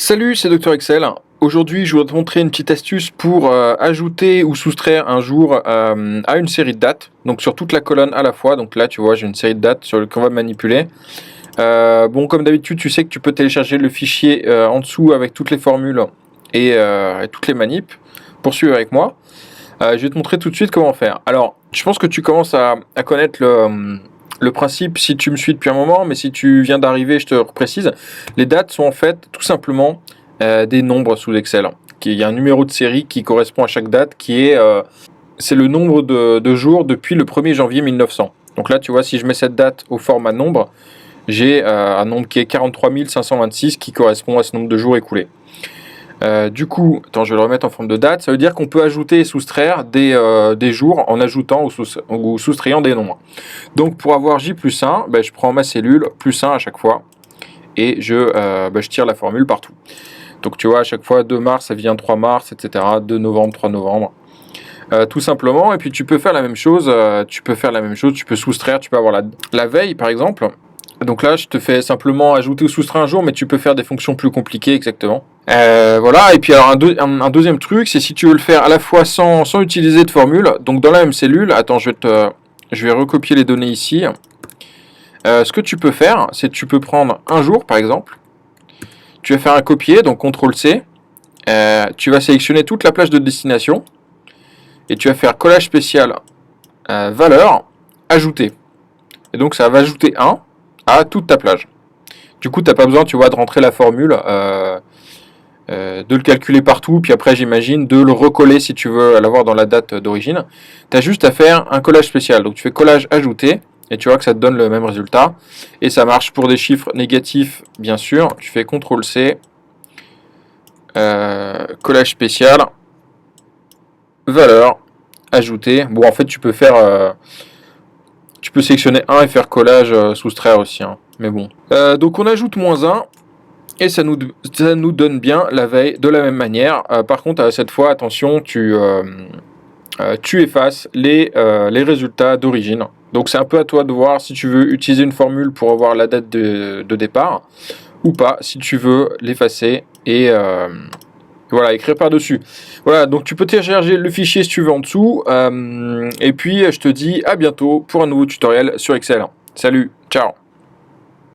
Salut, c'est Dr Excel. Aujourd'hui, je voudrais te montrer une petite astuce pour ajouter ou soustraire un jour à une série de dates. Donc sur toute la colonne à la fois. Donc là, tu vois, j'ai une série de dates sur qu'on va manipuler. Bon, comme d'habitude, tu sais que tu peux télécharger le fichier en dessous avec toutes les formules et toutes les manips pour suivre avec moi. Je vais te montrer tout de suite comment faire. Alors, je pense que tu commences à connaître le principe si tu me suis depuis un moment, mais si tu viens d'arriver, je te précise. Les dates sont en fait tout simplement des nombres sous Excel. Il y a un numéro de série qui correspond à chaque date c'est le nombre de jours depuis le 1er janvier 1900. Donc là, tu vois, si je mets cette date au format nombre, j'ai un nombre qui est 43 526 qui correspond à ce nombre de jours écoulés. Du coup, attends, je vais le remettre en forme de date. Ça veut dire qu'on peut ajouter et soustraire des jours en ajoutant ou soustrayant des nombres. Donc pour avoir J plus 1, ben, je prends ma cellule plus 1 à chaque fois et je tire la formule partout. Donc tu vois, à chaque fois 2 mars, ça vient 3 mars, etc. 2 novembre, 3 novembre. Tout simplement. Et puis tu peux faire la même chose. Tu peux soustraire, tu peux avoir la veille par exemple. Donc là, je te fais simplement ajouter ou soustraire un jour, mais tu peux faire des fonctions plus compliquées, exactement. Voilà, et puis alors un deuxième truc, c'est si tu veux le faire à la fois sans utiliser de formule, donc dans la même cellule, attends, je vais recopier les données ici. Ce que tu peux faire, c'est que tu peux prendre un jour, par exemple, tu vas faire un copier, donc CTRL-C, tu vas sélectionner toute la plage de destination, et tu vas faire collage spécial, valeur, ajouter. Et donc ça va ajouter 1 à toute ta plage. Du coup, tu n'as pas besoin, tu vois, de rentrer la formule, de le calculer partout, puis après, j'imagine, de le recoller si tu veux l'avoir dans la date d'origine. Tu as juste à faire un collage spécial. Donc, tu fais collage ajouter, et tu vois que ça te donne le même résultat. Et ça marche pour des chiffres négatifs, bien sûr. Tu fais CTRL-C, collage spécial, valeur, ajouter. Bon, en fait, tu peux sélectionner 1 et faire collage soustraire aussi, hein. Mais bon. Donc on ajoute -1 et ça nous donne bien la veille de la même manière. Par contre, cette fois, attention, tu effaces les résultats d'origine. Donc c'est un peu à toi de voir si tu veux utiliser une formule pour avoir la date de départ ou pas, si tu veux l'effacer et voilà, écrire par-dessus. Voilà, donc tu peux télécharger le fichier si tu veux en dessous. Et puis, je te dis à bientôt pour un nouveau tutoriel sur Excel. Salut, ciao!